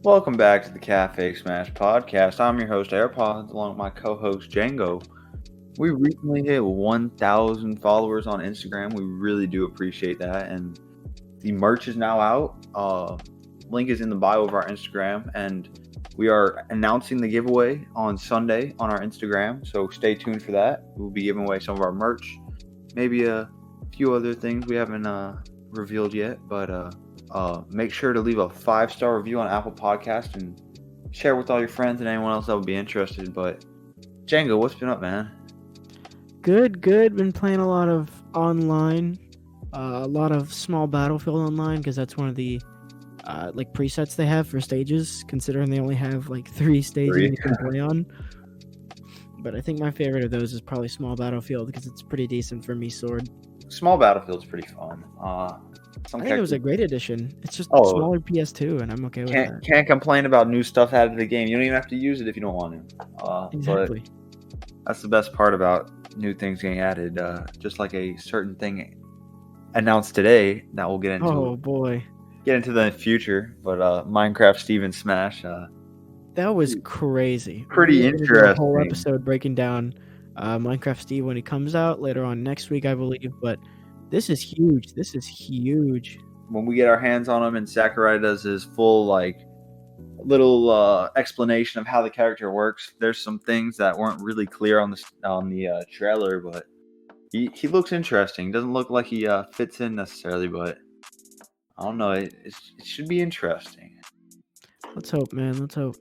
Welcome back to the Café Smash Podcast. I'm your host, AirPods, along with my co-host, Django. We recently hit 1,000 followers on Instagram. We really do appreciate that. And the merch is now out. Link is in the bio of our Instagram. And we are announcing the giveaway on Sunday on our Instagram. So stay tuned for that. We'll be giving away some of our merch. Maybe a few other things we haven't revealed yet. But make sure to leave a 5-star review on Apple Podcast and share with all your friends and anyone else that would be interested. But Django, what's been up, man? Good. Been playing a lot of online, a lot of small Battlefield online because that's one of the presets they have for stages. Considering they only have 3 stages you can play on. But I think my favorite of those is probably small Battlefield because it's pretty decent for me, Sword. Small Battlefield's pretty fun. I think it was a great addition. It's just a smaller PS2, and I'm okay with that. Can't complain about new stuff added to the game. You don't even have to use it if you don't want to. Exactly. But that's the best part about new things getting added. Just like a certain thing announced today that we'll get into. Oh boy. Get into the future, but Minecraft Steve and Smash. That was crazy. Pretty interesting. A whole episode breaking down Minecraft Steve when it comes out later on next week, I believe, but. This is huge. When we get our hands on him and Sakurai does his full little explanation of how the character works, there's some things that weren't really clear on the trailer, but he looks interesting. Doesn't look like he fits in necessarily, but I don't know. It should be interesting. Let's hope, man. Let's hope.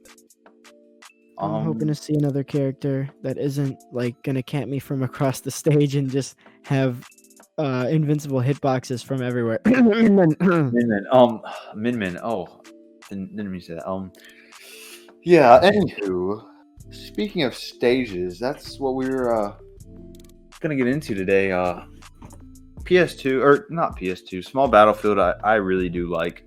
I'm hoping to see another character that isn't gonna camp me from across the stage and just have invincible hitboxes from everywhere. Min. Oh, didn't mean to say that. Yeah. Anywho, speaking of stages, that's what we were gonna get into today. PS2 or not PS2, small Battlefield. I really do like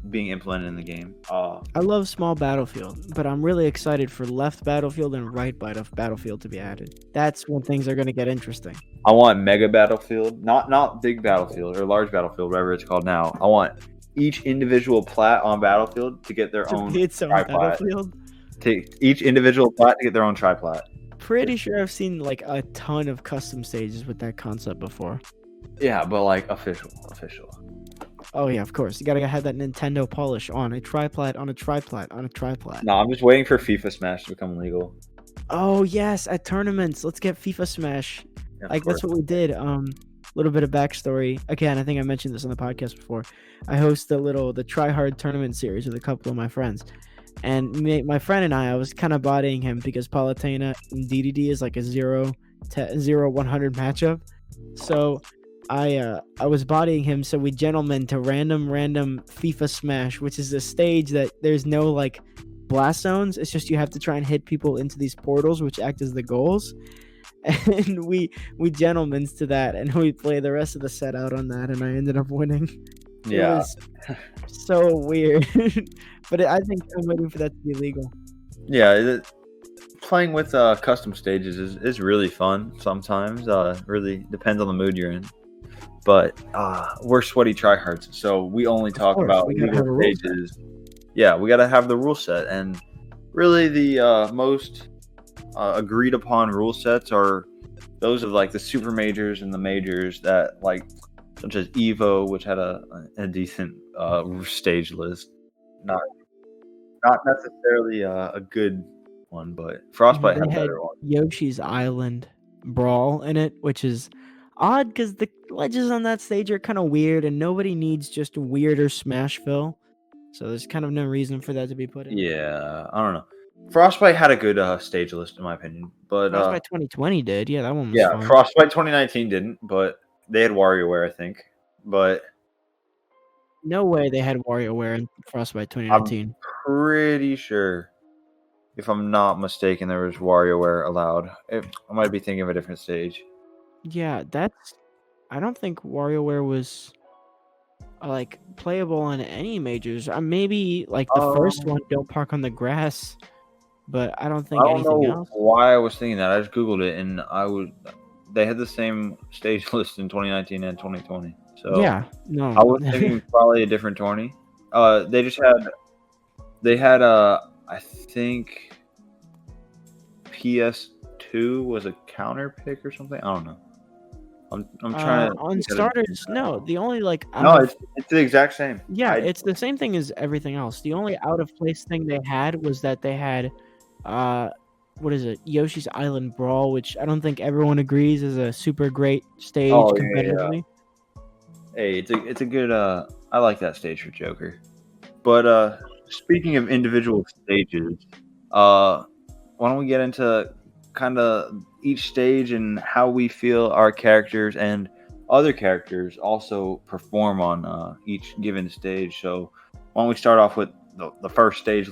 being implemented in the game. I love small Battlefield, but I'm really excited for left Battlefield and right Battlefield to be added. That's when things are going to get interesting. I want Mega Battlefield, not Big Battlefield or Large Battlefield, whatever it's called now. I want each individual plat on Battlefield to get their own tri-plat. Each individual plat to get their own tri-plat. Pretty sure I've seen a ton of custom stages with that concept before. Yeah, but official. Oh yeah, of course. You gotta have that Nintendo polish on a triplat on a triplat on a triplat. No, I'm just waiting for FIFA Smash to become legal. Oh yes, at tournaments, let's get FIFA Smash. Yeah, that's what we did. Little bit of backstory. Again, I think I mentioned this on the podcast before. I host the Try Hard tournament series with a couple of my friends, and my friend and I was kind of bodying him because Palutena and DDD is a 0-100 matchup. So. I was bodying him, so we gentlemen to random FIFA Smash, which is a stage that there's no blast zones. It's just you have to try and hit people into these portals, which act as the goals. And we gentlemen's to that, and we play the rest of the set out on that, and I ended up winning. Yeah, it was so weird, but I think I'm waiting for that to be legal. Yeah, playing with custom stages is really fun. Sometimes really depends on the mood you're in. But we're sweaty tryhards, so we only talk about legal stages. Yeah, we got to have the rule set, and really the most agreed upon rule sets are those of the super majors and the majors that such as Evo, which had a decent stage list. Not necessarily a good one, but Frostbite had a better one. Yoshi's Island Brawl in it, which is odd because the ledges on that stage are kind of weird, and nobody needs just weirder Smashville, so there's kind of no reason for that to be put in. Yeah, I don't know. Frostbite had a good stage list in my opinion, but Frostbite 2020 did. Yeah, that one was fun. Frostbite 2019 didn't, but they had WarioWare, I think. But no way they had WarioWare in Frostbite 2019. I'm pretty sure, if I'm not mistaken, there was WarioWare allowed. I might be thinking of a different stage. Yeah, I don't think WarioWare was playable on any majors. Maybe the first one, Don't Park on the Grass, but I don't think anything else. I don't know why I was thinking that. I just googled it, and they had the same stage list in 2019 and 2020. So Yeah, no. I was thinking probably a different tourney. They had I think PS2 was a counter pick or something. I don't know. I'm trying to On look at it starters, no. The only like out No, of it's the exact same. yeah, it's the same thing as everything else. The only out of place thing they had was that they had what is it? Yoshi's Island Brawl, which I don't think everyone agrees is a super great stage Oh yeah. competitively. Hey, it's a good I like that stage for Joker. But speaking of individual stages, why don't we get into kind of each stage and how we feel our characters and other characters also perform on each given stage. So why don't we start off with the first stage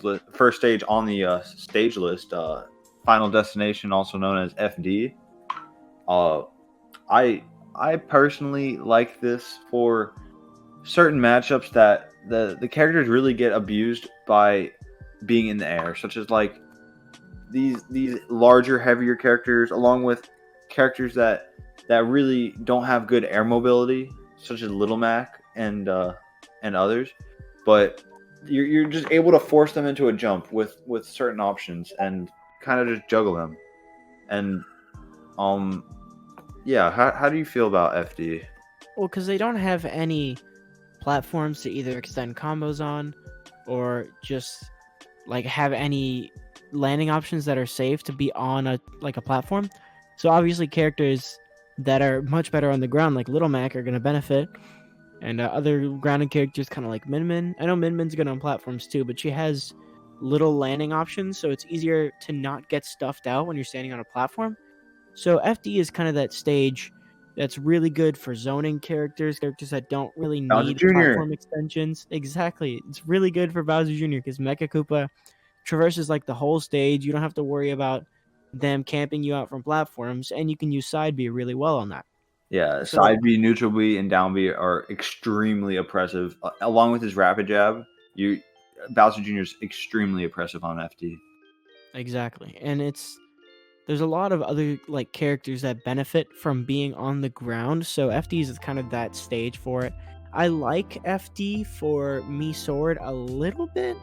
on the stage list, Final Destination, also known as FD. I personally like this for certain matchups that the characters really get abused by being in the air, such as like these larger, heavier characters, along with characters that really don't have good air mobility, such as Little Mac and others. But you're just able to force them into a jump with certain options and kind of just juggle them. And yeah, how do you feel about FD? Well, because they don't have any platforms to either extend combos on or just like have any landing options that are safe to be on a platform. So obviously characters that are much better on the ground like Little Mac are going to benefit, and other grounded characters kind of like Min Min. I know Min Min's good on platforms too, but she has little landing options, so it's easier to not get stuffed out when you're standing on a platform. So FD is kind of that stage that's really good for zoning characters that don't really Bowser need Jr. platform extensions. Exactly. It's really good for Bowser Jr. because Mecha Koopa traverses like the whole stage. You don't have to worry about them camping you out from platforms, and you can use side B really well on that. Yeah, So side B, neutral B, and down B are extremely oppressive. Along with his rapid jab, Bowser Jr. is extremely oppressive on FD. exactly. And there's a lot of other like characters that benefit from being on the ground. So FD is kind of that stage for it. I like FD for me sword a little bit,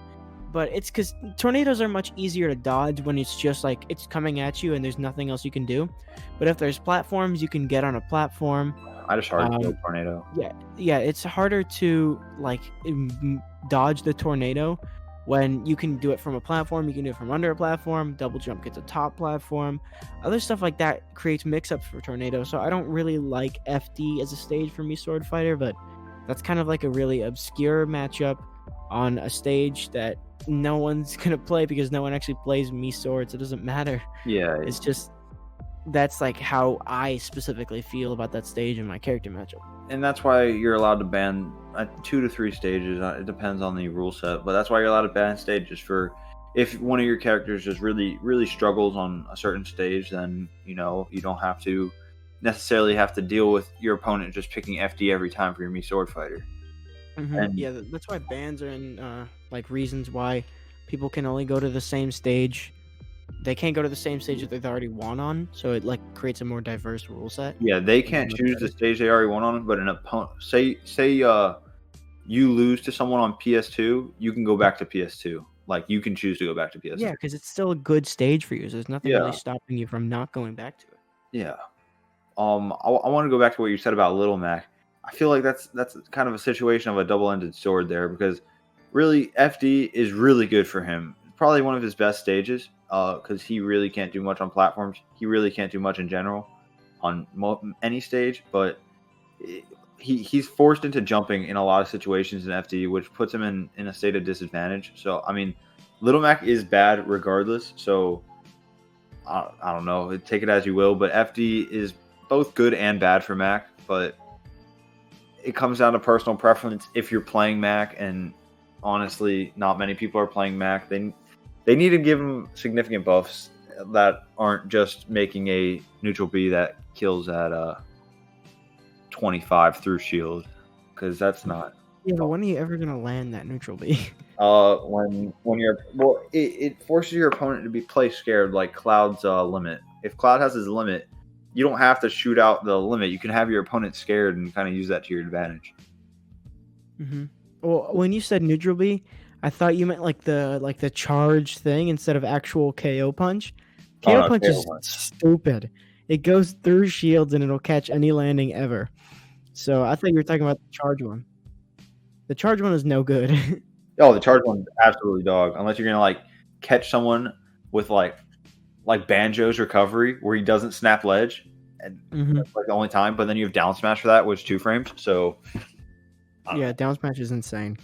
but it's because tornadoes are much easier to dodge when it's just like it's coming at you and there's nothing else you can do. But if there's platforms, you can get on a platform. I just hard kill tornado. Yeah, it's harder to like dodge the tornado when you can do it from a platform. You can do it from under a platform. Double jump gets a top platform. Other stuff like that creates mix-ups for tornado. So I don't really like FD as a stage for me sword fighter, but that's kind of like a really obscure matchup on a stage that no one's gonna play because no one actually plays me swords. It doesn't matter. Yeah, It's just that's like how I specifically feel about that stage in my character matchup. and that's why you're allowed to ban 2 to 3 stages. It depends on the rule set, but that's why you're allowed to ban stages for if one of your characters just really struggles on a certain stage. Then you don't have to necessarily have to deal with your opponent just picking FD every time for your me sword fighter. And Yeah, that's why bans are in like reasons why people can only go to the same stage. They can't go to the same stage that they've already won on, so it like creates a more diverse rule set. yeah, they can't choose the stage they already won on, but an opponent say you lose to someone on PS2, you can go back to PS2. Like you can choose to go back to PS2. Yeah, because it's still a good stage for you. So there's nothing really Yeah. stopping you from not going back to it. Yeah. I want to go back to what you said about Little Mac. I feel like that's kind of a situation of a double-ended sword there, because really FD is really good for him. Probably one of his best stages, because he really can't do much on platforms. He really can't do much in general on any stage, but he's forced into jumping in a lot of situations in FD, which puts him in a state of disadvantage. So I mean, Little Mac is bad regardless. So I don't know, take it as you will, but FD is both good and bad for Mac, but it comes down to personal preference. If you're playing Mac, and honestly, not many people are playing Mac, they need to give him significant buffs that aren't just making a neutral B that kills at 25 through shield, because that's not. Yeah, but when are you ever gonna land that neutral B? When it forces your opponent to play scared, like Cloud's limit. If Cloud has his limit, you don't have to shoot out the limit. You can have your opponent scared and kind of use that to your advantage. Mm-hmm. Well, when you said neutral B, I thought you meant like the charge thing instead of actual KO punch. KO punch is stupid. It goes through shields and it'll catch any landing ever. So I thought you were talking about the charge one. The charge one is no good. Oh, the charge one's absolutely dog. Unless you're gonna like catch someone with like Banjo's recovery where he doesn't snap ledge, and that's like the only time. But then you have down smash for that, which is 2 frames. So yeah, down smash is insane.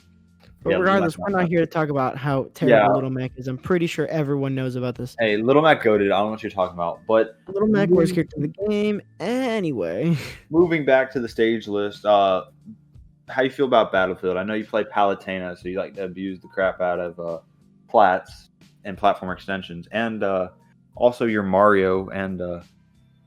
But regardless, we're not here to talk about how terrible Little Mac is. I'm pretty sure everyone knows about this. Hey, Little Mac goated. I don't know what you're talking about, but Little Mac worst character in the game anyway. Moving back to the stage list, how you feel about Battlefield? I know you play Palutena, so you like to abuse the crap out of plats and platform extensions, and also your Mario and a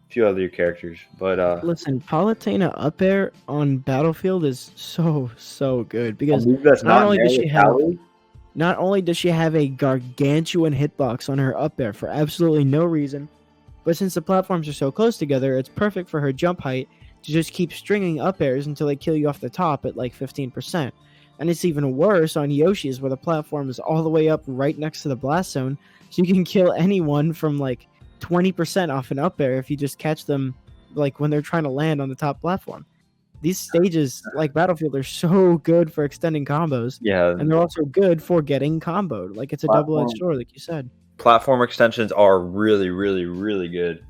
few other characters. But listen, Palutena up air on Battlefield is so good because not only does she have a gargantuan hitbox on her up air for absolutely no reason, but since the platforms are so close together, it's perfect for her jump height to just keep stringing up airs until they kill you off the top at like 15%. And it's even worse on Yoshi's where the platform is all the way up right next to the blast zone, so you can kill anyone from like 20% off an up air if you just catch them like when they're trying to land on the top platform. These stages like Battlefield are so good for extending combos. Yeah. And they're also good for getting comboed. Like it's a double-edged sword, like you said. Platform extensions are really, really, really good.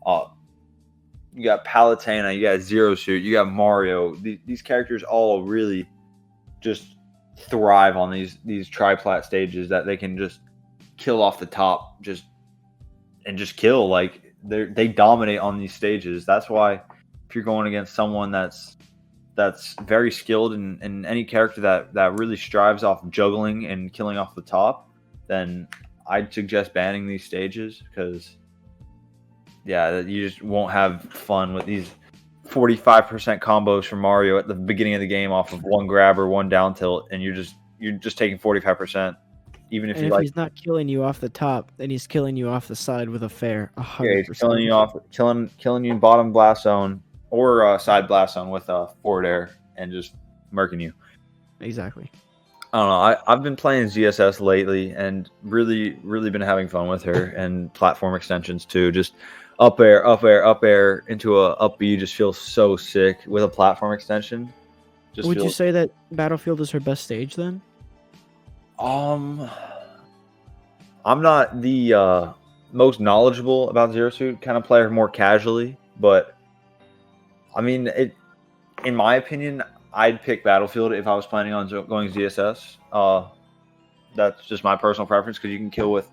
You got Palutena, you got Zero Suit, you got Mario. These characters all really just thrive on these tri-plat stages that they can just kill off the top, just kill. Like they dominate on these stages. That's why if you're going against someone that's very skilled in any character that really strives off juggling and killing off the top, then I'd suggest banning these stages because you just won't have fun with these 45% combos from Mario at the beginning of the game off of one grab or one down tilt, and you're just taking 45%. Even if he's not killing you off the top, then he's killing you off the side with a fair 100%. Yeah, he's killing you off, killing you in bottom blast zone or side blast zone with a forward air and just murking you. Exactly. I don't know. I've been playing ZSS lately and really been having fun with her and platform extensions too. Just up air into a up B just feels so sick with a platform extension. Would you say that Battlefield is her best stage then? I'm not the most knowledgeable about Zero Suit. Kind of play her more casually, but I mean, in my opinion, I'd pick Battlefield if I was planning on going ZSS. That's just my personal preference because you can kill with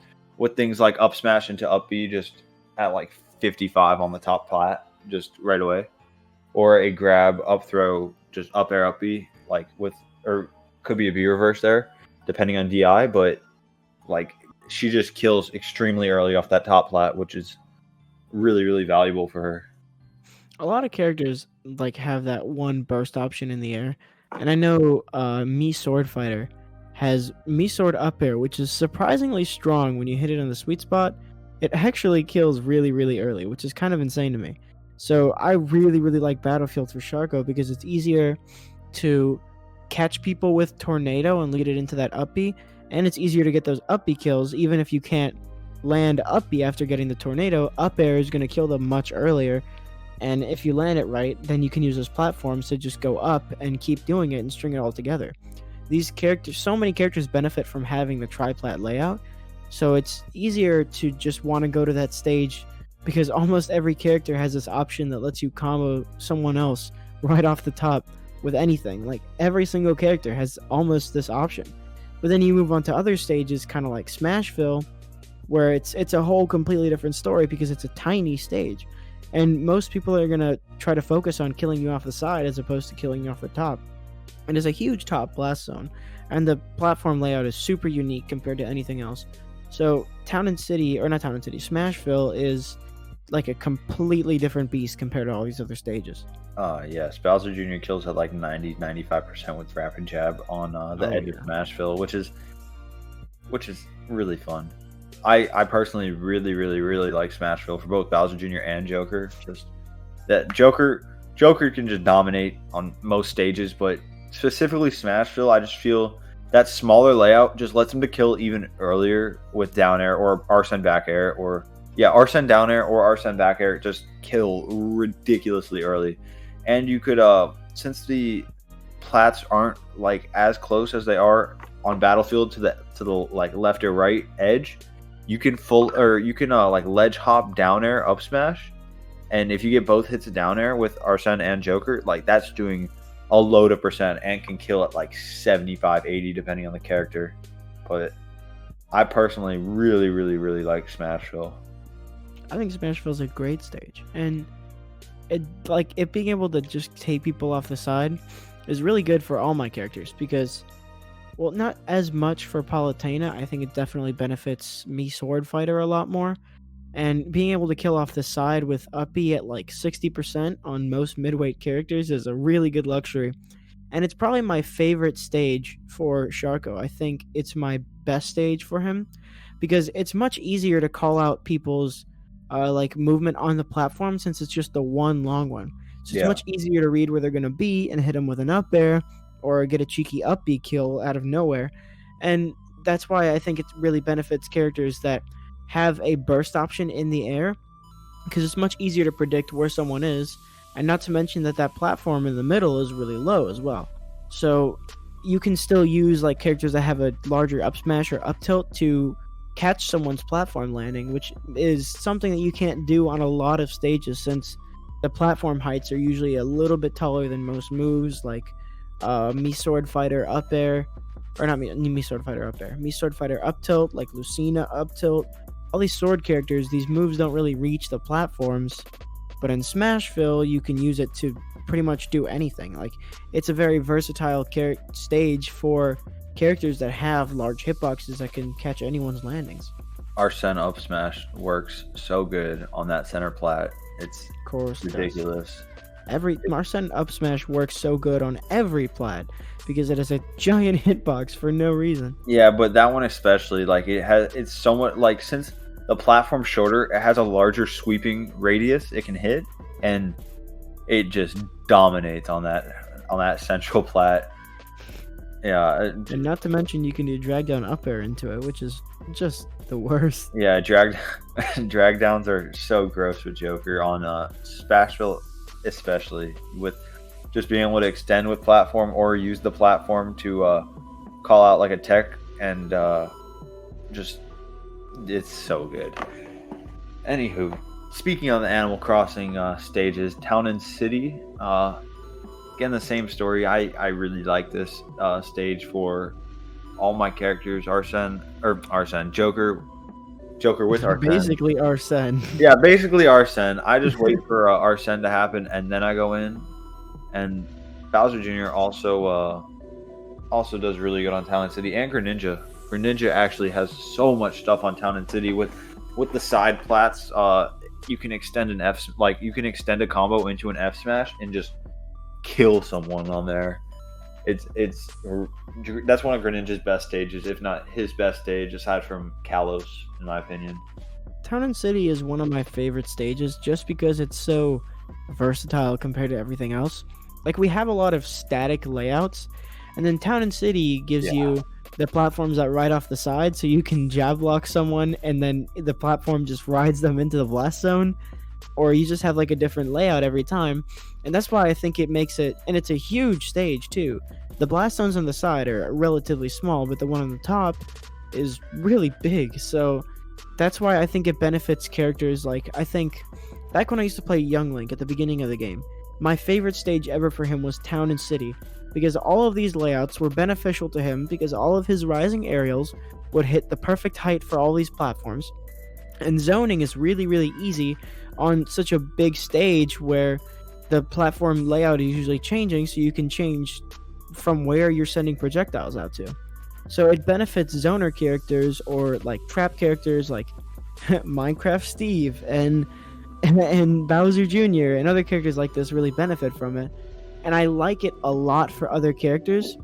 things like up smash into up B just at like 55 on the top plat just right away, or a grab up throw just up air up B or could be a B reverse there depending on DI, but like she just kills extremely early off that top plat, which is really valuable for her. A lot of characters like have that one burst option in the air, and I know Mii Sword Fighter has Mii Sword up air, which is surprisingly strong when you hit it on the sweet spot. It actually kills really early, which is kind of insane to me. So I really like Battlefield for Sharko because it's easier to catch people with Tornado and lead it into that up B, and it's easier to get those up B kills even if you can't land up B after getting the Tornado. Up air is going to kill them much earlier, and if you land it right, then you can use those platforms to just go up and keep doing it and string it all together. These characters, so many characters benefit from having the tri-plat layout, so it's easier to just want to go to that stage because almost every character has this option that lets you combo someone else right off the top with anything. Like every single character has almost this option. But then you move on to other stages, kind of like Smashville, where it's a whole completely different story because it's a tiny stage. And most people are going to try to focus on killing you off the side as opposed to killing you off the top. And there's a huge top blast zone. And the platform layout is super unique compared to anything else. So Smashville is like a completely different beast compared to all these other stages. Yes, Bowser Jr. kills at like 90-95% with rapid jab on the edge of Smashville, which is really fun. I personally really like Smashville for both Bowser Jr. and Joker. Just that Joker can just dominate on most stages, but specifically Smashville, I just feel that smaller layout just lets him to kill even earlier with down air or Arsene back air, or Arsene down air or Arsene back air, just kill ridiculously early. And you could since the plats aren't like as close as they are on Battlefield to the like left or right edge, you can like ledge hop down air up smash, and if you get both hits of down air with Arsene and Joker, like that's doing a load of percent and can kill at like 75, 80 depending on the character. But I personally really like Smashville. I think Smashville's a great stage, and it being able to just take people off the side is really good for all my characters, because, well, not as much for Palutena. I think it definitely benefits me Sword Fighter a lot more, and being able to kill off the side with uppy at like 60% on most midweight characters is a really good luxury. And it's probably my favorite stage for Sharko. I think it's my best stage for him, because it's much easier to call out people's like movement on the platform, since it's just the one long one. So it's much easier to read where they're going to be and hit them with an up air or get a cheeky up B kill out of nowhere. And that's why I think it really benefits characters that have a burst option in the air, because it's much easier to predict where someone is, and not to mention that platform in the middle is really low as well. So you can still use like characters that have a larger up smash or up tilt to catch someone's platform landing, which is something that you can't do on a lot of stages, since the platform heights are usually a little bit taller than most moves, like me Sword Fighter up air, or not me Sword Fighter up air, me Sword Fighter up tilt, like Lucina up tilt. All these sword characters, these moves don't really reach the platforms, but in Smashville you can use it to pretty much do anything. Like, it's a very versatile stage for characters that have large hitboxes that can catch anyone's landings. Arsene up smash works so good on that center plat. It's ridiculous. Every Arsene up smash works so good on every plat because it has a giant hitbox for no reason. Yeah, but that one especially, like, it's somewhat like, since the platform's shorter, it has a larger sweeping radius it can hit, and it just dominates on that central plat. Yeah, and not to mention you can do drag down up air into it, which is just the worst. Yeah, drag downs are so gross with Joker on Smashville, especially with just being able to extend with platform or use the platform to call out like a tech, and just it's so good. Anywho, speaking on the Animal Crossing stages, Town and City, again the same story. I really like this stage for all my characters. Joker with Arsene. Basically Arsene. Yeah, basically Arsene. I just wait for Arsene to happen, and then I go in. And Bowser Jr. also does really good on Town and City, and Greninja. Greninja actually has so much stuff on Town and City with the side plats. You can extend you can extend a combo into an F smash and just kill someone on there. That's one of Greninja's best stages, if not his best stage, aside from Kalos, in my opinion. Town and City is one of my favorite stages just because it's so versatile compared to everything else. Like, we have a lot of static layouts, and then Town and City gives you the platforms that ride off the side, so you can jab block someone and then the platform just rides them into the blast zone, or you just have like a different layout every time. And that's why I think it makes it, and it's a huge stage too. The blast zones on the side are relatively small, but the one on the top is really big, so that's why I think it benefits characters. Like, I think back when I used to play Young Link at the beginning of the game, my favorite stage ever for him was Town and City, because all of these layouts were beneficial to him, because all of his rising aerials would hit the perfect height for all these platforms. And zoning is really, really easy on such a big stage where the platform layout is usually changing, so you can change from where you're sending projectiles out to. So it benefits zoner characters, or like trap characters like Minecraft Steve and Bowser Jr. and other characters like this really benefit from it. And I like it a lot for other characters.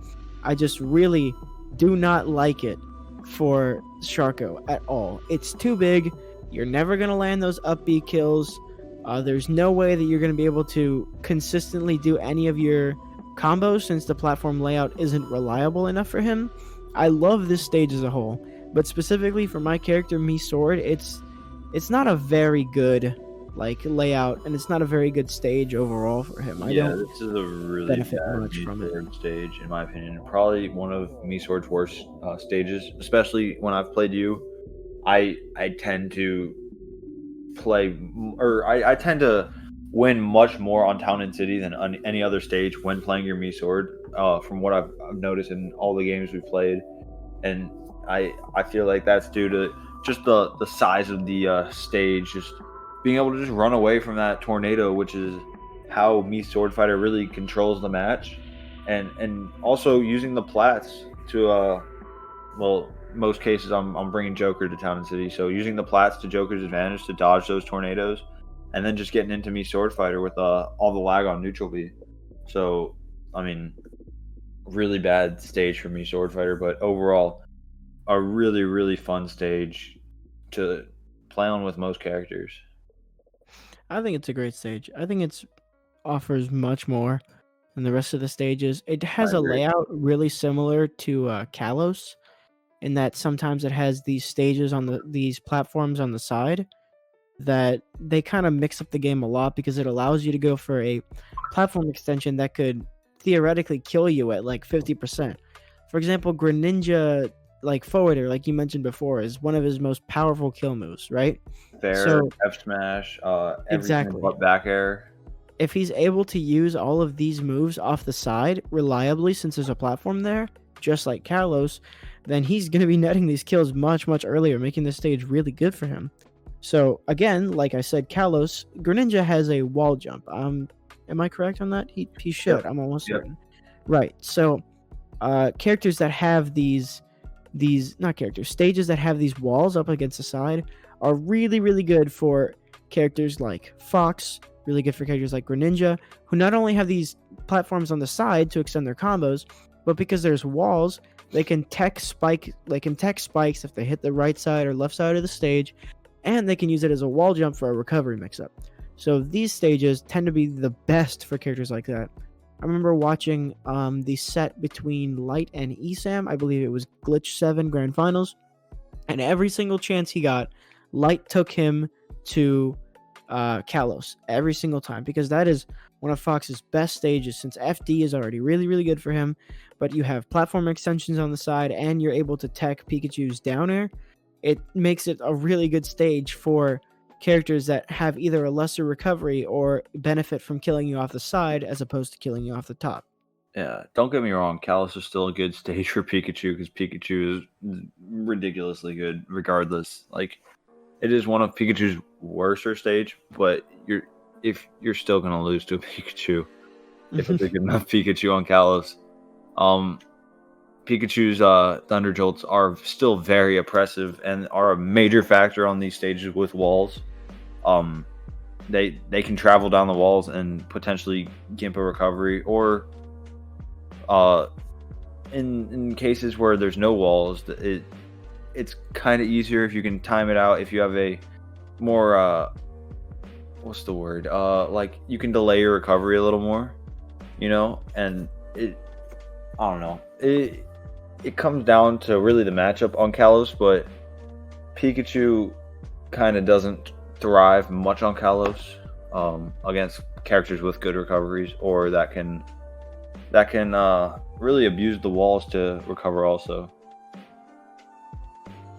I just really do not like it for Sharko at all. It's too big. You're never going to land those up B kills. There's no way that you're going to be able to consistently do any of your combos since the platform layout isn't reliable enough for him. I love this stage as a whole, but specifically for my character, Me Sword, it's not a very good layout, and it's not a very good stage overall for him. This is a really benefit bad much from it. third stage, in my opinion. Probably one of Me Sword's worst stages, especially when I've played you. I tend to play, or I tend to win much more on Town and City than on any other stage when playing your Me Sword. From what I've noticed in all the games we've played, and I feel like that's due to just the size of the stage, just being able to just run away from that tornado, which is how Me Sword Fighter really controls the match, and also using the plats to most cases I'm bringing Joker to Town and City, so using the plats to Joker's advantage to dodge those tornadoes, and then just getting into Me Sword Fighter with all the lag on neutral B. So I mean, really bad stage for Me Sword Fighter, but overall a really, really fun stage to play on with most characters. I think it's a great stage. I think it offers much more than the rest of the stages. It has a layout really similar to Kalos, in that sometimes it has these stages on these platforms on the side that they kind of mix up the game a lot, because it allows you to go for a platform extension that could theoretically kill you at 50%. For example, Greninja forwarder, like you mentioned before, is one of his most powerful kill moves, right? Fair, F smash, exactly. But back air. If he's able to use all of these moves off the side reliably, since there's a platform there, just like Kalos, then he's going to be netting these kills much, much earlier, making this stage really good for him. So again, like I said, Kalos, Greninja has a wall jump. Am I correct on that? He should. Yep. I'm almost certain. Right. So characters that have stages that have these walls up against the side are really, really good for characters like Fox, really good for characters like Greninja, who not only have these platforms on the side to extend their combos, but because there's walls, they can tech spikes if they hit the right side or left side of the stage, and they can use it as a wall jump for a recovery mix-up. So these stages tend to be the best for characters like that. I remember watching the set between Light and Esam. I believe it was Glitch 7 Grand Finals. And every single chance he got, Light took him to Kalos every single time, because that is one of Fox's best stages, since FD is already really, really good for him. But you have platform extensions on the side, and you're able to tech Pikachu's down air. It makes it a really good stage for characters that have either a lesser recovery or benefit from killing you off the side as opposed to killing you off the top. Yeah, don't get me wrong, Kalos is still a good stage for Pikachu, because Pikachu is ridiculously good regardless. It is one of Pikachu's worser stage, but you're still gonna lose to a Pikachu if it's a good enough Pikachu on Kalos. Pikachu's Thunder Jolts are still very oppressive and are a major factor on these stages with walls. They can travel down the walls and potentially gimp a recovery, or in cases where there's no walls, it's kind of easier if you can time it out. If you have a more what's the word? You can delay your recovery a little more, and I don't know. It comes down to really the matchup on Kalos, but Pikachu kind of doesn't thrive much on Kalos against characters with good recoveries, or that can really abuse the walls to recover also.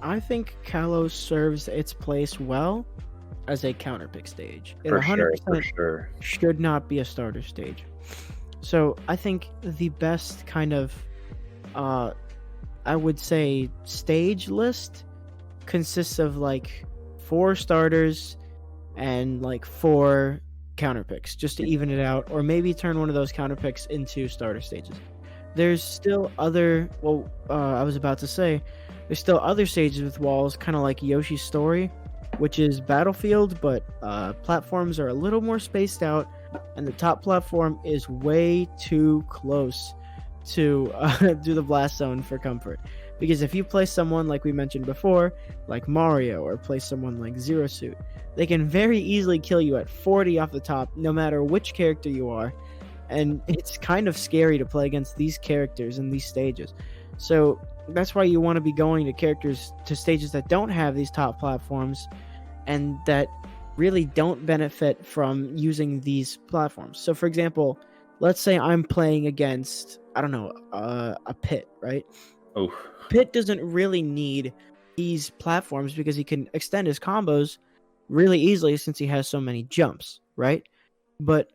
I think Kalos serves its place well as a counter pick stage. It for 100% sure should not be a starter stage. So I think the best kind of I would say stage list consists of 4 starters and 4 counter picks, just to even it out, or maybe turn one of those counter picks into starter stages. There's still other there's still other stages with walls, kind of like Yoshi's Story, which is Battlefield, but platforms are a little more spaced out, and the top platform is way too close to do the blast zone for comfort, Because if you play someone like we mentioned before, like Mario, or play someone like Zero Suit, they can very easily kill you at 40 off the top, no matter which character you are. And it's kind of scary to play against these characters in these stages. So that's why you want to be going to stages that don't have these top platforms and that really don't benefit from using these platforms. So for example, let's say I'm playing against, I don't know, a Pit, right? Oh, Pit doesn't really need these platforms because he can extend his combos really easily since he has so many jumps, right? But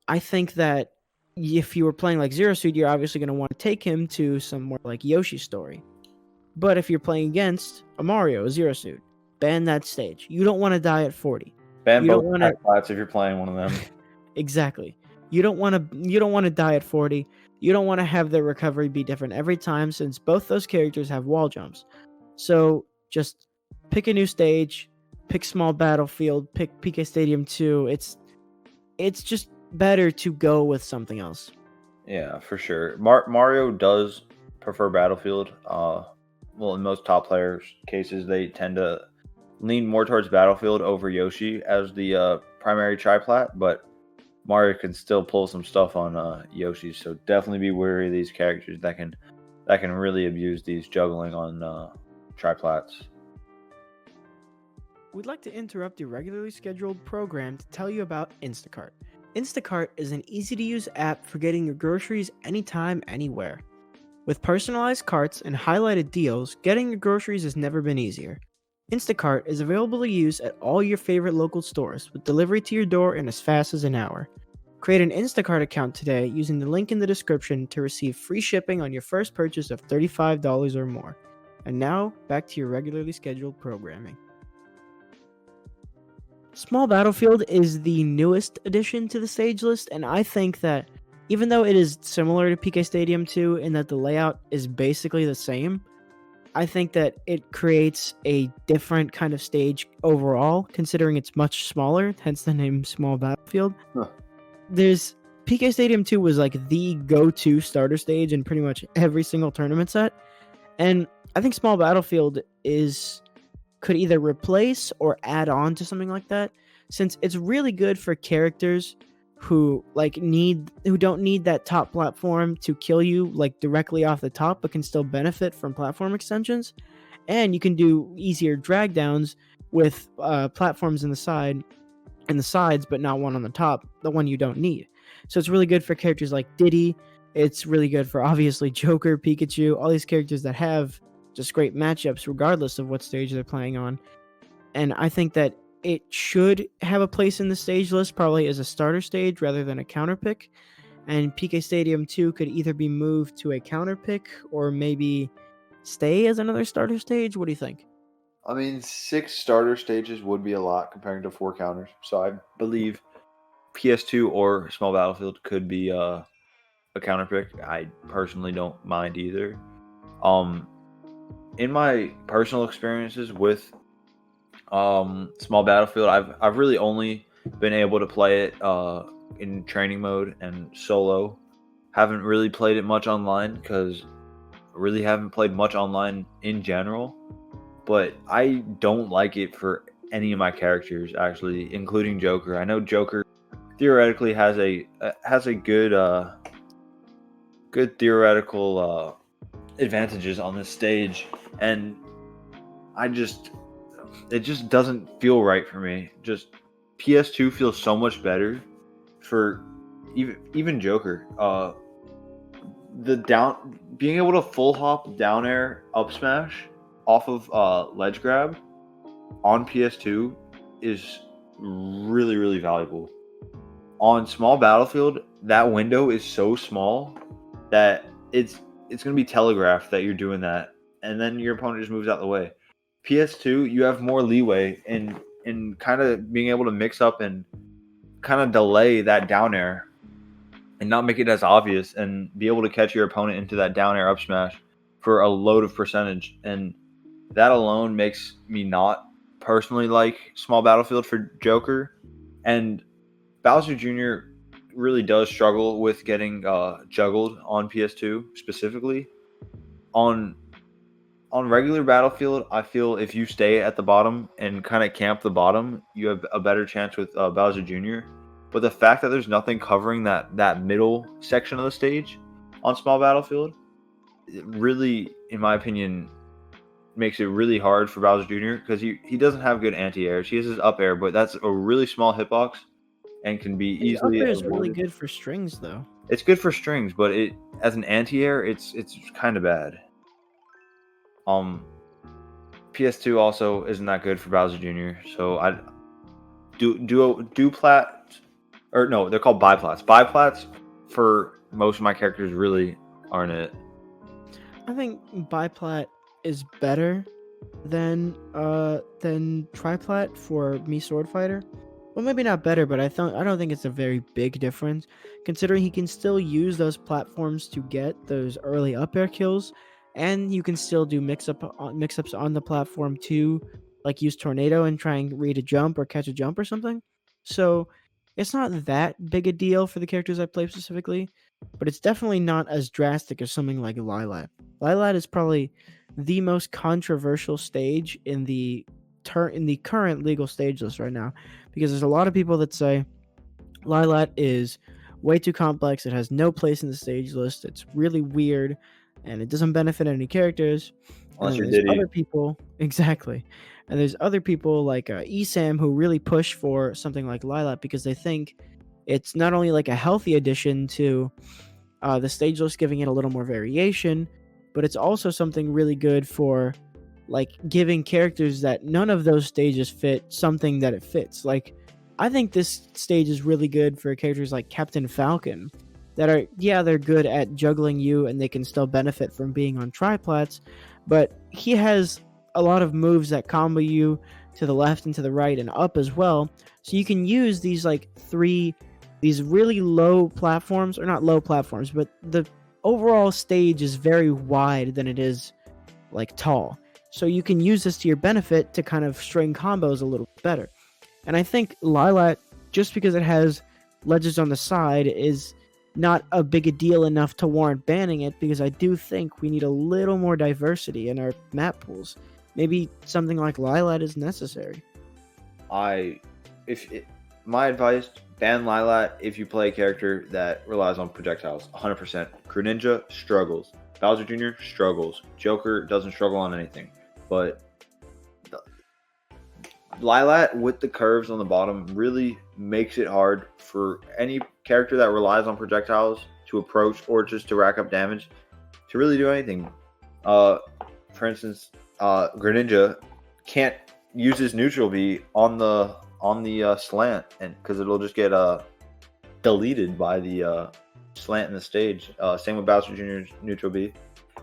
I think that if you were playing like Zero Suit, you're obviously going to want to take him to somewhere like Yoshi's story. But if you're playing against a Mario, a Zero Suit, ban that stage. You don't want to die at 40. ban You both don't want to flats if you're playing one of them. exactly. You don't want to die at 40. You don't want to have the recovery be different every time since both those characters have wall jumps. So just pick a new stage, pick small battlefield, pick PK Stadium 2. It's just better to go with something else. Yeah, for sure. Mario does prefer Battlefield. Well, in most top players' cases, they tend to lean more towards Battlefield over Yoshi as the primary tri-plat, but Mario can still pull some stuff on Yoshi, so definitely be wary of these characters that can really abuse these juggling on tri-plats. We'd like to interrupt your regularly scheduled program to tell you about Instacart. Instacart is an easy-to-use app for getting your groceries anytime, anywhere. With personalized carts and highlighted deals, getting your groceries has never been easier. Instacart is available to use at all your favorite local stores, with delivery to your door in as fast as an hour. Create an Instacart account today using the link in the description to receive free shipping on your first purchase of $35 or more. And now, back to your regularly scheduled programming. Small Battlefield is the newest addition to the stage list, and I think that even though it is similar to PK Stadium 2 in that the layout is basically the same, I think that it creates a different kind of stage overall, considering it's much smaller, hence the name Small Battlefield. Huh. There's PK Stadium 2 was like the go-to starter stage in pretty much every single tournament set, and I think Small Battlefield could either replace or add on to something like that, since it's really good for characters who don't need that top platform to kill you like directly off the top, but can still benefit from platform extensions. And you can do easier drag downs with platforms in the sides, but not one on the top, the one you don't need. So it's really good for characters like Diddy. It's really good for obviously Joker, Pikachu, all these characters that have just great matchups regardless of what stage they're playing on. And I think that it should have a place in the stage list, probably as a starter stage rather than a counter pick. And PK Stadium 2 could either be moved to a counter pick or maybe stay as another starter stage. What do you think? I mean, 6 starter stages would be a lot comparing to 4 counters. So I believe PS2 or Small Battlefield could be a counter pick. I personally don't mind either. In my personal experiences with Small Battlefield, I've really only been able to play it in training mode and solo. Haven't really played it much online because I really haven't played much online in general. But I don't like it for any of my characters, actually, including Joker. I know Joker theoretically has a good theoretical advantages on this stage, and it just doesn't feel right for me. Just PS2 feels so much better for even Joker. Being able to full hop down air up smash off of ledge grab on PS2 is really, really valuable. On Small Battlefield, that window is so small that it's going to be telegraphed that you're doing that, and then your opponent just moves out of the way. PS2, you have more leeway in kind of being able to mix up and kind of delay that down air and not make it as obvious and be able to catch your opponent into that down air up smash for a load of percentage. And that alone makes me not personally like Small Battlefield for Joker. And Bowser Jr. really does struggle with getting juggled on PS2 specifically. On on regular Battlefield, I feel if you stay at the bottom and kind of camp the bottom, you have a better chance with Bowser Jr. But the fact that there's nothing covering that middle section of the stage on small Battlefield, it really, in my opinion, makes it really hard for Bowser Jr. because he doesn't have good anti-airs. He has his up air, but that's a really small hitbox and can be His up easily air is avoided. really good for strings, though. It's good for strings, but it as an anti-air, it's kind of bad. PS2 also isn't that good for Bowser Jr. So I do plat, or no, they're called biplats. Biplats for most of my characters really aren't it. I think biplat is better than triplat for me sword fighter. Well, maybe not better, but I don't think it's a very big difference, considering he can still use those platforms to get those early up air kills, and you can still do mix-ups on the platform to, like, use tornado and try and read a jump or catch a jump or something. So it's not that big a deal for the characters I play specifically, but it's definitely not as drastic as something like Lilat. Lilat is probably the most controversial stage in the current legal stage list right now, because there's a lot of people that say Lilat is way too complex. It has no place in the stage list. It's really weird, and it doesn't benefit any characters. Unless you're there's Diddy. other people, exactly, and there's other people like Esam who really push for something like Lilat because they think it's not only like a healthy addition to the stage list, giving it a little more variation, but it's also something really good for like giving characters that none of those stages fit something that it fits. Like, I think this stage is really good for characters like Captain Falcon that are, yeah, they're good at juggling you and they can still benefit from being on triplats, but he has a lot of moves that combo you to the left and to the right and up as well. So you can use these these really low platforms, or not low platforms, but the overall stage is very wide than it is like tall. So you can use this to your benefit to kind of string combos a little better. And I think Lilat, just because it has ledges on the side, is not a big a deal enough to warrant banning it, because I do think we need a little more diversity in our map pools. Maybe something like Lilat is necessary. My advice, ban Lilat if you play a character that relies on projectiles. 100%. Greninja struggles. Bowser Jr. struggles. Joker doesn't struggle on anything. But Lilat with the curves on the bottom really makes it hard for any character that relies on projectiles to approach or just to rack up damage to really do anything. For instance, Greninja can't use his neutral B on the slant, and because it'll just get deleted by the slant in the stage. Same with Bowser Jr.'s neutral B,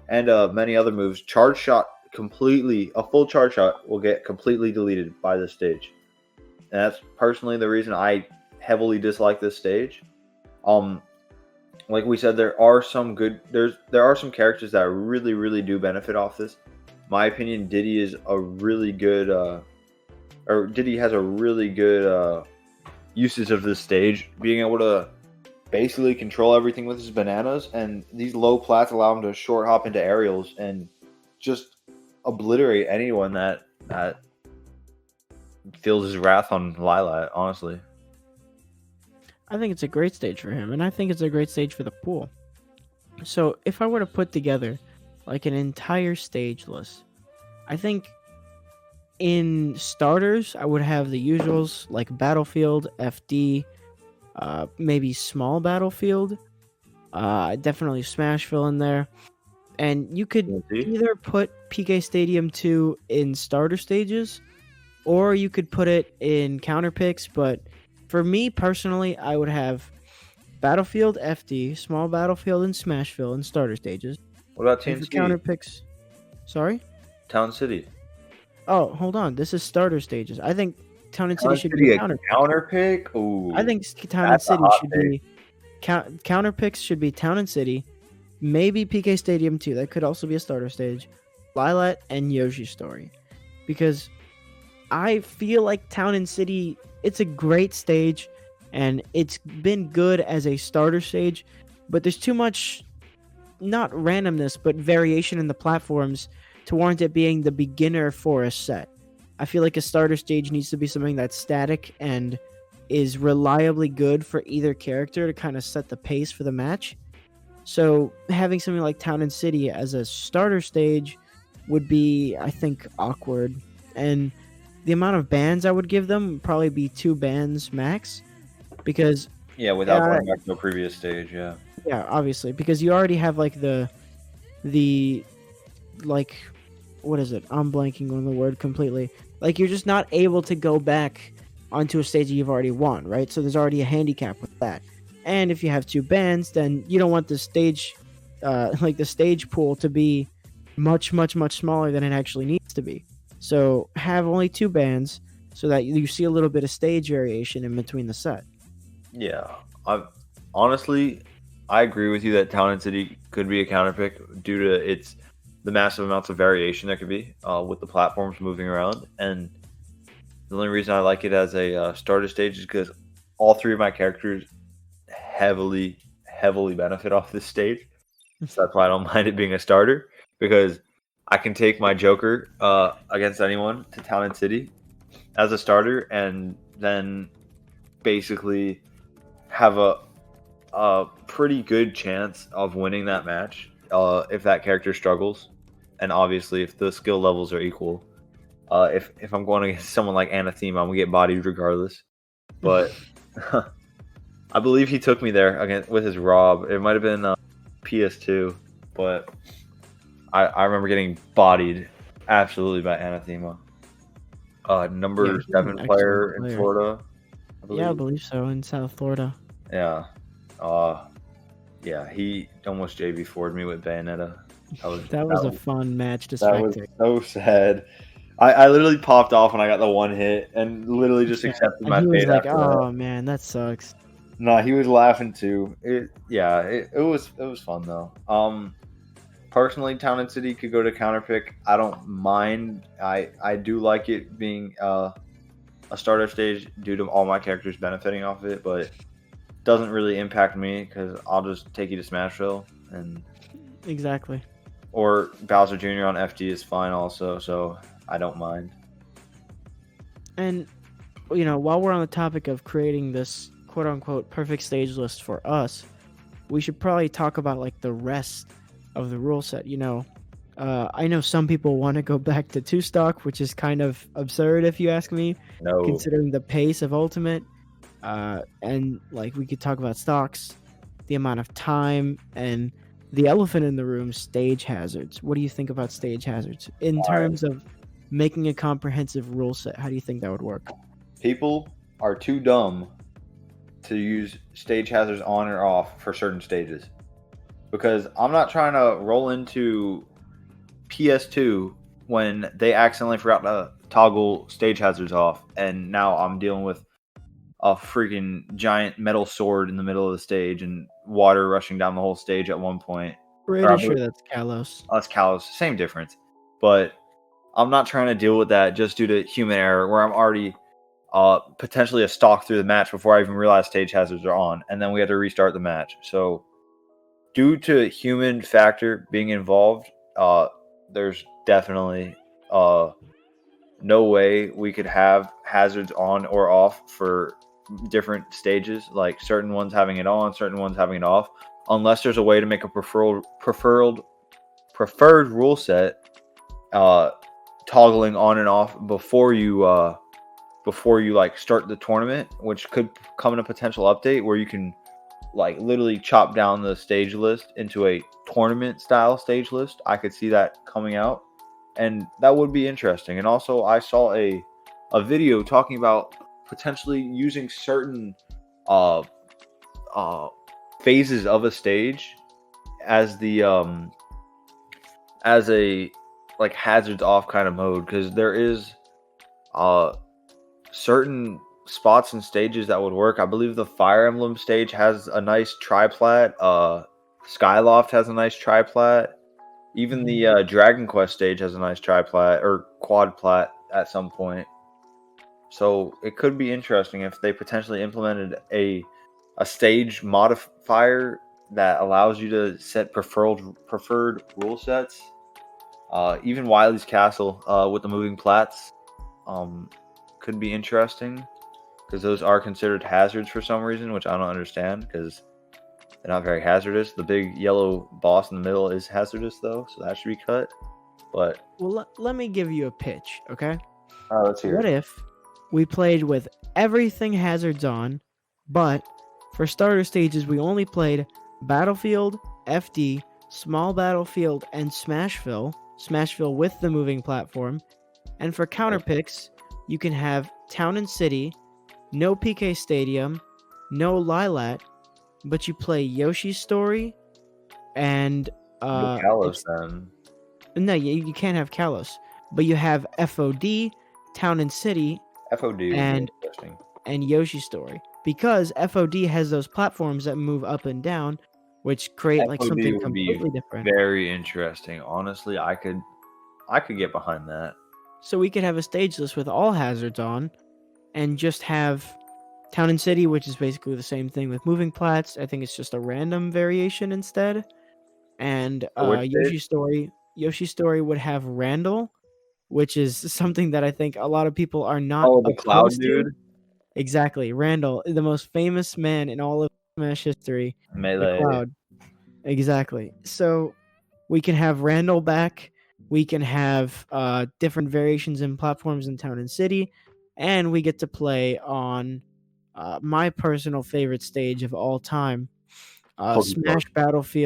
and many other moves. Charge shot a full charge shot will get completely deleted by this stage, and that's personally the reason I heavily dislike this stage. Like we said, there are some characters that really do benefit off this. My opinion, Diddy is a really good Diddy has a really good usage of this stage, being able to basically control everything with his bananas, and these low plats allow him to short hop into aerials and just obliterate anyone that feels his wrath on Lilat, honestly. I think it's a great stage for him, and I think it's a great stage for the pool. So if I were to put together like an entire stage list, I think in starters I would have the usuals like Battlefield, FD, maybe small Battlefield, definitely Smashville in there, and you could either put PK Stadium 2 in starter stages, or you could put it in counter picks. But for me personally, I would have Battlefield, FD, small Battlefield, and Smashville in starter stages. What about TNC? Counter picks. Sorry? Town City. Oh, hold on. This is starter stages. I think Town and City should be a counter pick. Ooh, I think Town and City should be counter picks. Should be Town and City, maybe PK Stadium 2. That could also be a starter stage. Lilat and Yoshi Story, because I feel like Town and City, it's a great stage, and it's been good as a starter stage, but there's too much, not randomness, but variation in the platforms to warrant it being the beginner for a set. I feel like a starter stage needs to be something that's static and is reliably good for either character to kind of set the pace for the match. So having something like Town and City as a starter stage would be, I think, awkward. And the amount of bands I would give them would probably be 2 bands max. Because without going back to a previous stage, yeah, obviously, because you already have like the like, what is it? I'm blanking on the word completely. Like, you're just not able to go back onto a stage that you've already won, right? So there's already a handicap with that. And if you have 2 bands, then you don't want the stage, the stage pool to be much, much, much smaller than it actually needs to be. So have only 2 bands so that you see a little bit of stage variation in between the set. Yeah, honestly, I agree with you that Town and City could be a counterpick due to the massive amounts of variation there could be with the platforms moving around. And the only reason I like it as a starter stage is because all 3 of my characters heavily benefit off this stage. So that's why I don't mind it being a starter, because I can take my Joker against anyone to Town and City as a starter, and then basically have a pretty good chance of winning that match if that character struggles, and obviously if the skill levels are equal. If I'm going against someone like Anathema, I'm gonna get bodied regardless. But I believe he took me there again with his Rob. It might have been PS2, but I remember getting bodied absolutely by Anathema. Number 7 player in Florida. I believe so, in South Florida. Yeah. He almost JV4'd me with Bayonetta. That was a fun match to spectate. That was so sad. I literally popped off when I got the 1 hit and literally just accepted my fate. He was like, "Oh that. Man, that sucks." No, he was laughing too. It was fun though. Personally, Town and City could go to counterpick. I don't mind. I do like it being a starter stage due to all my characters benefiting off of it, but it doesn't really impact me because I'll just take you to Smashville and exactly. Or Bowser Jr. on FD is fine also, so I don't mind. And while we're on the topic of creating this quote-unquote perfect stage list for us, we should probably talk about like the rest of the rule set. I know some people want to go back to 2-stock, which is kind of absurd if you ask me, considering the pace of Ultimate. And like, we could talk about stocks, the amount of time, and the elephant in the room, stage hazards. What do you think about stage hazards in terms of making a comprehensive rule set? How do you think that would work? People are too dumb to use stage hazards on or off for certain stages, because I'm not trying to roll into PS2 when they accidentally forgot to toggle stage hazards off, and now I'm dealing with a freaking giant metal sword in the middle of the stage and water rushing down the whole stage at one point. Pretty sure that's Kalos. That's Kalos, same difference. But I'm not trying to deal with that just due to human error, where I'm already potentially a stock through the match before I even realize stage hazards are on, and then we have to restart the match. So due to human factor being involved, there's definitely no way we could have hazards on or off for different stages, like certain ones having it on, certain ones having it off, unless there's a way to make a preferred rule set toggling on and off before you like start the tournament, which could come in a potential update where you can like literally chop down the stage list into a tournament style stage list. I could see that coming out, and that would be interesting. And also, I saw a video talking about potentially using certain phases of a stage as the as a like hazards off kind of mode, because there is certain spots and stages that would work. I believe the Fire Emblem stage has a nice triplat. Skyloft has a nice triplat. Even the Dragon Quest stage has a nice triplat or quadplat at some point. So it could be interesting if they potentially implemented a stage modifier that allows you to set preferred rule sets Even Wily's Castle with the moving plats could be interesting because those are considered hazards for some reason, which I don't understand because they're not very hazardous. The big yellow boss in the middle is hazardous though, so that should be cut. But Well, let me give you a pitch, okay? let's hear What it. if we played with everything hazards on, but for starter stages we only played Battlefield, FD, Small Battlefield, and Smashville with the moving platform. And for counter picks, you can have Town and City, no PK Stadium, no Lilat, but you play Yoshi's Story and No Kalos then. no, you can't have Kalos, but you have FOD, Town and City, FOD would and be interesting. and Yoshi's Story, because FOD has those platforms that move up and down, which create like FOD something would completely be different. very interesting. Honestly, I could get behind that. So we could have a stage list with all hazards on, and just have Town and City, which is basically the same thing with moving plats. I think it's just a random variation instead. And Yoshi's Story would have Randall, which is something that I think a lot of people are not Oh, the cloud opposed to. dude. Exactly, Randall, the most famous man in all of Smash history, the Melee. Cloud. Exactly. So we can have Randall back. We can have different variations in platforms in Town and City, and we get to play on my personal favorite stage of all time, Smashville,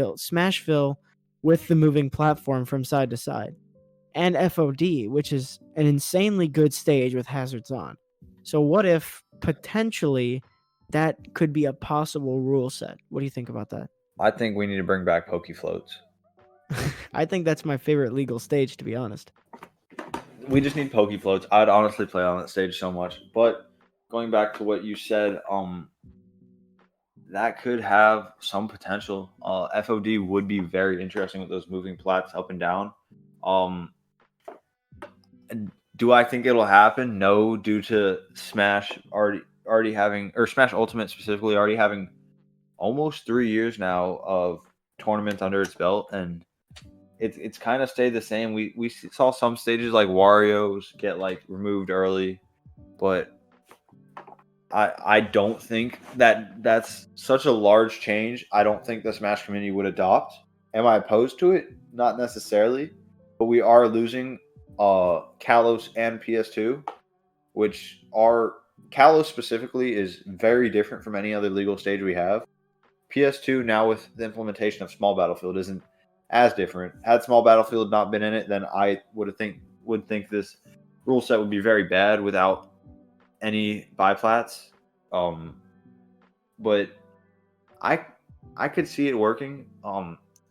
with the moving platform from side to side, and FOD, which is an insanely good stage with hazards on. So what if potentially that could be a possible rule set? What do you think about that? I think we need to bring back Poke Floats. I think that's my favorite legal stage, to be honest. We just need Poke Floats. I'd honestly play on that stage so much. But going back to what you said, that could have some potential. FOD would be very interesting with those moving plats up and down. Do I think it'll happen? No, due to Smash already having, or Smash Ultimate specifically already having almost 3 years now of tournaments under its belt, and it's kind of stayed the same. We saw some stages like Wario's get like removed early, but I don't think that's such a large change. I don't think the Smash community would adopt. Am I opposed to it? Not necessarily, but we are losing Kalos and PS2, which are Kalos specifically is very different from any other legal stage we have. PS2 now with the implementation of Small Battlefield isn't as different. Had Small Battlefield not been in it, then I would think this rule set would be very bad without any biplats. But I could see it working.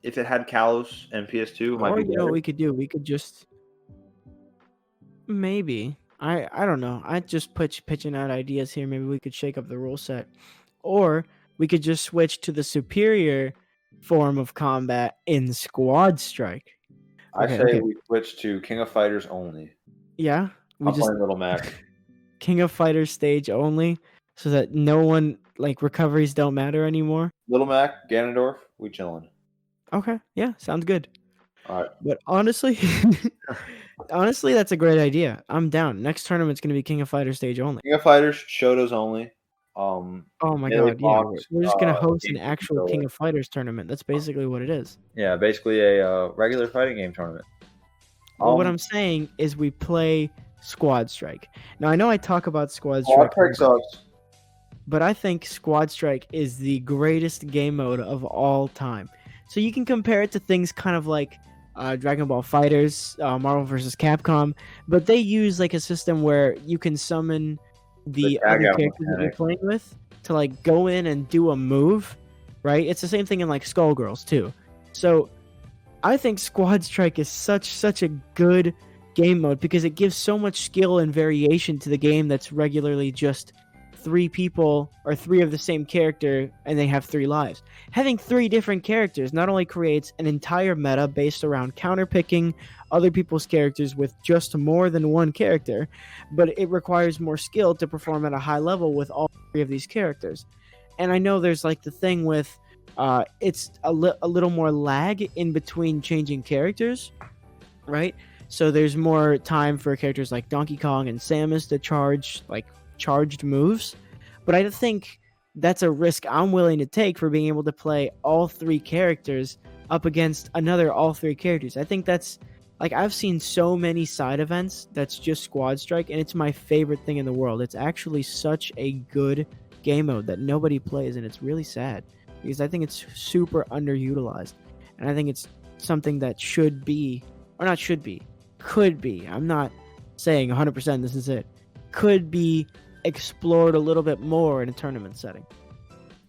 If it had Kalos and PS2, it might Or be you know what better. we could do? We could just maybe. I don't know. I just pitching out ideas here. Maybe we could shake up the rule set, or we could just switch to the superior form of combat in Squad Strike. I Okay, say okay. we switch to King of Fighters only. Yeah, we I'm just playing Little Mac. King of Fighters stage only, so that no one like recoveries don't matter anymore. Little Mac, Ganondorf, we chilling. Okay, yeah, sounds good. All right. But honestly, honestly, that's a great idea. I'm down. Next tournament's gonna be King of Fighters stage only. King of Fighters, Shotos only. Oh my Melee god, yeah, Fox, we're just gonna host an Game actual Controller. King of Fighters tournament. That's basically what it is. Yeah, basically a regular fighting game tournament. Well, what I'm saying is we play Squad Strike. Now I know I talk about Squad Squad Strike, Strike sucks. but I think Squad Strike is the greatest game mode of all time. So you can compare it to things kind of like Dragon Ball Fighters, Marvel vs. Capcom, but they use like a system where you can summon the tag other out characters that you're mechanic. playing with to like go in and do a move, right? It's the same thing in like Skullgirls too. So I think Squad Strike is such a good game mode because it gives so much skill and variation to the game that's regularly just 3 people or 3 of the same character and they have 3 lives. Having 3 different characters not only creates an entire meta based around counterpicking other people's characters with just more than one character, but it requires more skill to perform at a high level with all 3 of these characters. And I know there's like the thing with it's a little more lag in between changing characters, right? So there's more time for characters like Donkey Kong and Samus to charge like charged moves. But I think that's a risk I'm willing to take for being able to play all three characters up against another all three characters. I think that's like I've seen so many side events that's just squad strike, and it's my favorite thing in the world. It's actually such a good game mode that nobody plays, and it's really sad because I think it's super underutilized. And I think it's something that should be, or not should be, could be. I'm not saying 100% this is it. Could be explored a little bit more in a tournament setting.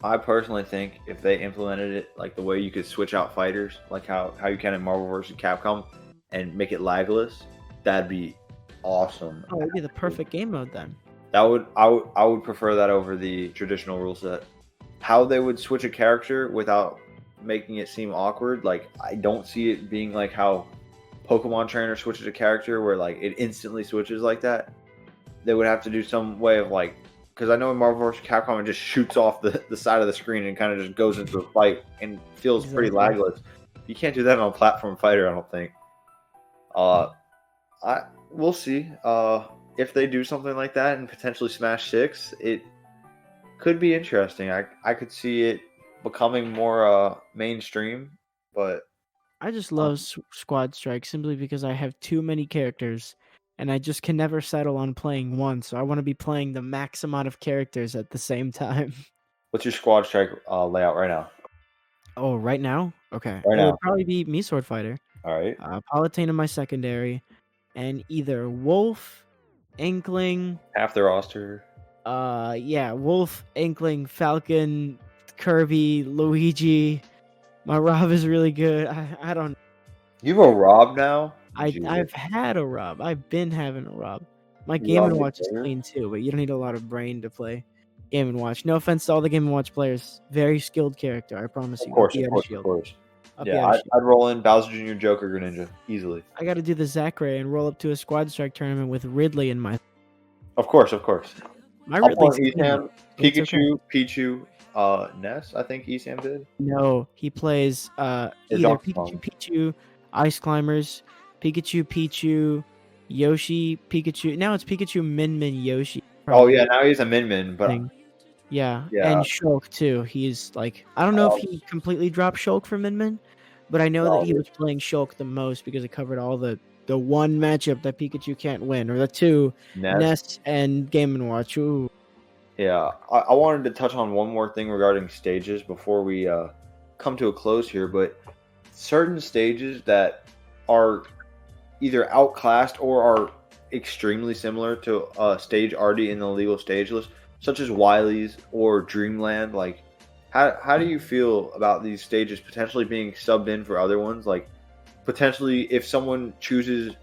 I personally think if they implemented it like the way you could switch out fighters, like how you can in Marvel vs. Capcom, and make it lagless, that'd be awesome. Oh, it'd be the perfect game mode then. I would prefer that over the traditional rule set. How they would switch a character without making it seem awkward, like I don't see it being like how Pokemon Trainer switches a character where like it instantly switches like that. They would have to do some way of like, because I know in Marvel vs. Capcom it just shoots off the side of the screen and kind of just goes into a fight and feels pretty lagless. You can't do that on a platform fighter, I don't think. We'll see. If they do something like that and potentially Smash 6, it could be interesting. I could see it becoming more mainstream, but I just love Squad Strike simply because I have too many characters and I just can never settle on playing one, so I want to be playing the max amount of characters at the same time. What's your Squad Strike layout right now? Oh, right now? Okay. Right It now. would probably be me Sword Fighter. All right. Palutena in my secondary, and either Wolf, Inkling, Half the roster. yeah, Wolf, Inkling, Falcon, Kirby, Luigi. My Rob is really good. I don't. You have a Rob now? I've had a Rob. I've been having a Rob. My You Game love and it Watch is better? clean too, but you don't need a lot of brain to play Game and Watch. No offense to all the Game and Watch players. Very skilled character, I promise you. Of course. Yeah, I'd roll in Bowser Jr., Joker, Greninja easily. I got to do the Zachary and roll up to a Squad Strike tournament with Ridley in my. Of course. My I'll Ridley's play clean. Esam, It's Pikachu, okay. Pichu, Ness, I think Esam did. No, he plays either Donkey Pikachu, Kong. Pichu, Ice Climbers, Pikachu, Pichu, Yoshi, Pikachu. Now it's Pikachu, Min, Yoshi. Oh yeah, now he's a Min, but thing. Yeah, yeah. and Shulk too. He's like, I don't know if he completely dropped Shulk for Min, but I know that he was playing Shulk the most because it covered all the one matchup that Pikachu can't win, or the two, Ness and Game & Watch. Ooh. Yeah, I wanted to touch on one more thing regarding stages before we come to a close here, but certain stages that are either outclassed or are extremely similar to a stage already in the legal stage list, such as Wily's or Dreamland. Like, how do you feel about these stages potentially being subbed in for other ones? Like, potentially, if someone chooses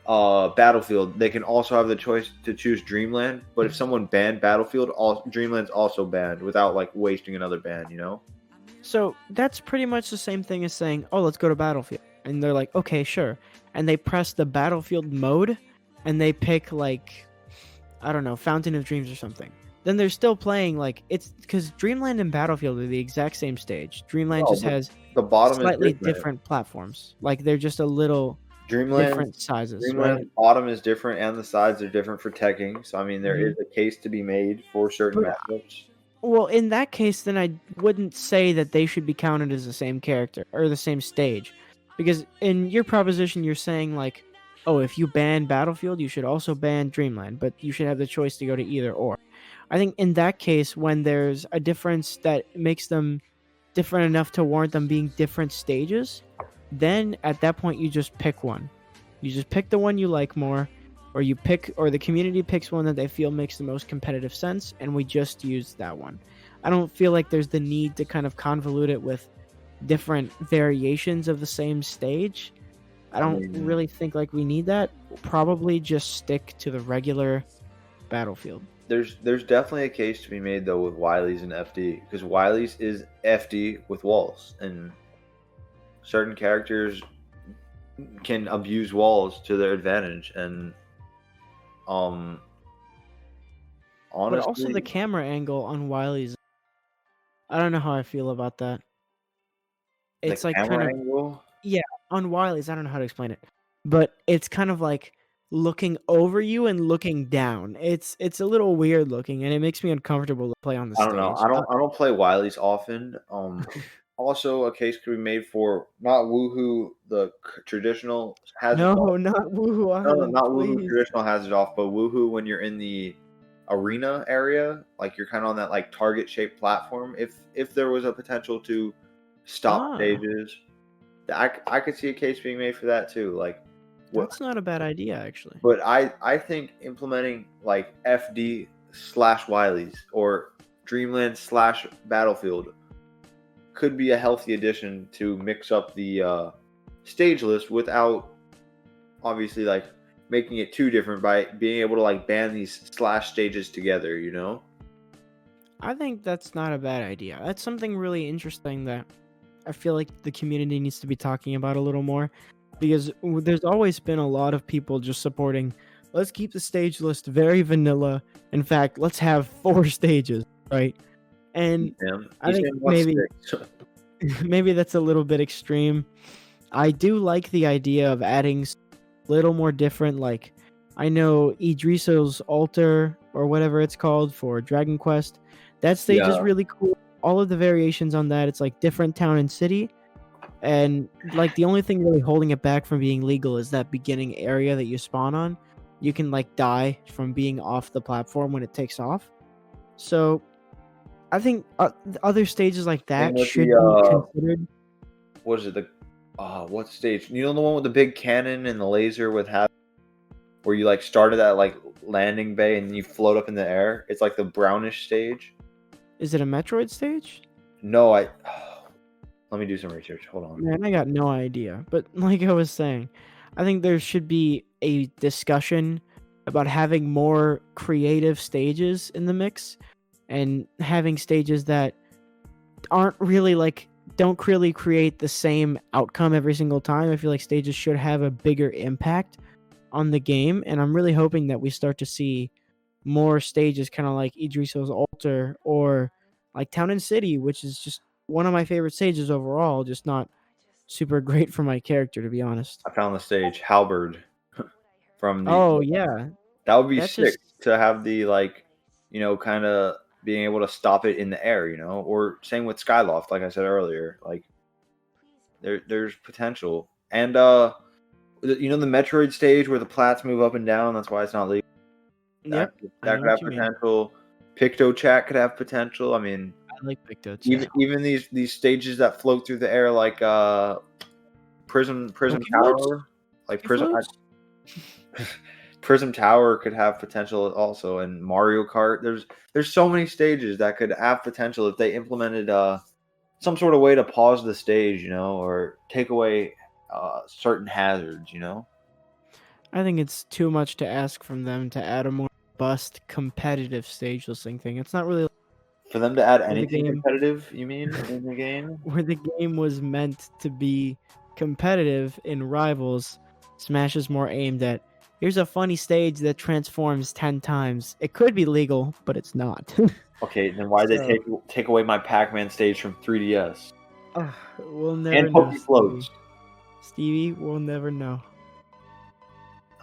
Battlefield, they can also have the choice to choose Dreamland. But if someone banned Battlefield, Dreamland's also banned without like wasting another ban. You know? So that's pretty much the same thing as saying, "Oh, let's go to Battlefield," and they're like, "Okay, sure," and they press the Battlefield mode, and they pick like, I don't know, Fountain of Dreams or something. Then they're still playing like it's because Dreamland and Battlefield are the exact same stage. Dreamland just has the bottom slightly is different platforms. Like they're just a little different sizes. Dreamland's right? bottom is different, and the sides are different for teching. So I mean, there is a case to be made for certain matchups. Well, in that case, then I wouldn't say that they should be counted as the same character or the same stage, because in your proposition, you're saying like, oh, if you ban Battlefield, you should also ban Dreamland, but you should have the choice to go to either or. I think in that case, when there's a difference that makes them different enough to warrant them being different stages, then at that point you just pick one. You just pick the one you like more, or the community picks one that they feel makes the most competitive sense, and we just use that one. I don't feel like there's the need to kind of convolute it with different variations of the same stage. I don't really think like we need that. We'll probably just stick to the regular Battlefield. There's definitely a case to be made though with Wily's and FD, because Wily's is FD with walls, and certain characters can abuse walls to their advantage, and honestly, but also the camera angle on Wily's, I don't know how I feel about that. It's like kind of angle? Yeah, on Wily's, I don't know how to explain it, but it's kind of like looking over you and looking down. It's a little weird looking, and it makes me uncomfortable to play on the I don't know. stage. I don't play Wileys often. Also, a case could be made for not Woohoo. The traditional has it off. No, not Woohoo No, Island, not Woohoo. please. Traditional has it off, but Woohoo when you're in the arena area, like you're kind of on that like target shaped platform. If there was a potential to stop Ah, stages, I could see a case being made for that too. Like what? that's not a bad idea, actually. But I think implementing like FD/Wileys or Dreamland/Battlefield could be a healthy addition to mix up the stage list without obviously like making it too different by being able to like band these slash stages together, you know? I think that's not a bad idea. That's something really interesting that I feel like the community needs to be talking about a little more, because there's always been a lot of people just supporting, let's keep the stage list very vanilla. In fact, let's have 4 stages, right? And I think maybe that's a little bit extreme. I do like the idea of adding little more different, like I know Idriso's altar or whatever it's called for Dragon Quest. That stage is Yeah. really cool. All of the variations on that, it's like different town and city. And like the only thing really holding it back from being legal is that beginning area that you spawn on. You can like die from being off the platform when it takes off. So I think other stages like Same that with should the be considered. what is it? The what stage? You know the one with the big cannon and the laser with where you like started at like landing bay and you float up in the air. It's like the brownish stage. Is it a Metroid stage? No, let me do some research. Hold on. Man, I got no idea. But like I was saying, I think there should be a discussion about having more creative stages in the mix and having stages that aren't really like don't really create the same outcome every single time. I feel like stages should have a bigger impact on the game, and I'm really hoping that we start to see more stages kind of like Idriso's altar or like Town and City, which is just one of my favorite stages overall, just not super great for my character, to be honest. I found the stage Halberd from the. Oh yeah, That would be that's sick just to have the like, kind of being able to stop it in the air, or same with Skyloft, like I said earlier. Like there's potential, and the Metroid stage where the plats move up and down. That's why it's not legal. yep. I That know could have what you mean. potential. Picto Chat could have potential. I mean, I like Picto even Chat. even these stages that float through the air like Prism Pokey Tower, like floats? Prism Tower could have potential also, and Mario Kart. There's so many stages that could have potential if they implemented some sort of way to pause the stage, or take away certain hazards, I think it's too much to ask from them to add a more robust competitive stage listing thing. It's not really For them to add where the anything game competitive, you mean, in the game? where the game was meant to be competitive in Rivals. Smash is more aimed at, here's a funny stage that transforms 10 times. It could be legal, but it's not. Okay, then why did they take away my Pac-Man stage from 3DS? We'll never And know, Poke Floats. Stevie, we'll never know.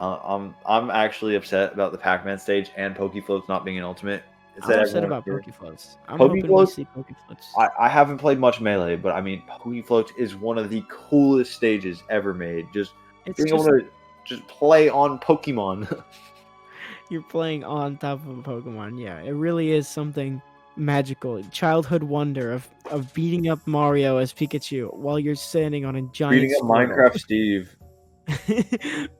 I'm actually upset about the Pac-Man stage and Poke Floats not being an ultimate. I'm upset about Pokefloats. I'm Poke hoping we Floats? see Pokefloats. I haven't played much Melee, but I mean, Poke Floats is one of the coolest stages ever made. Just It's being just able to just play on Pokemon. you're playing on top of a Pokemon. Yeah, it really is something magical. Childhood wonder of beating up Mario as Pikachu while you're standing on a giant Beating up squirrel. Minecraft Steve.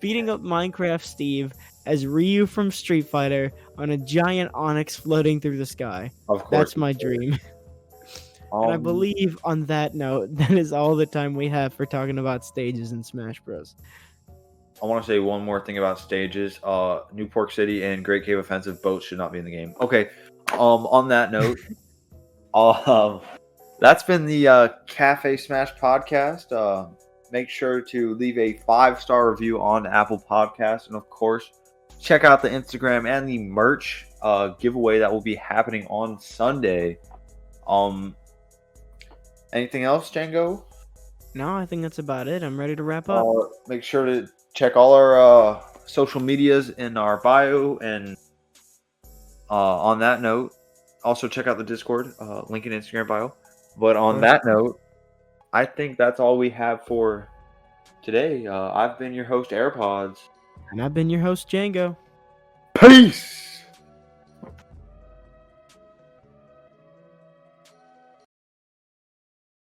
Beating up Minecraft Steve as Ryu from Street Fighter on a giant Onyx floating through the sky. Of course. That's my dream. And I believe on that note, that is all the time we have for talking about stages in Smash Bros. I want to say one more thing about stages. New Pork City and Great Cave Offensive both should not be in the game. Okay. On that note, that's been the Café Smash podcast. Make sure to leave a 5-star review on Apple Podcasts, and of course, check out the Instagram and the merch giveaway that will be happening on Sunday. Anything else, Django? No, I think that's about it. I'm ready to wrap up. Make sure to check all our social medias in our bio. And on that note, also check out the Discord, link in Instagram bio. But on that note, I think that's all we have for today. I've been your host, AirPods. And I've been your host, Django. Peace!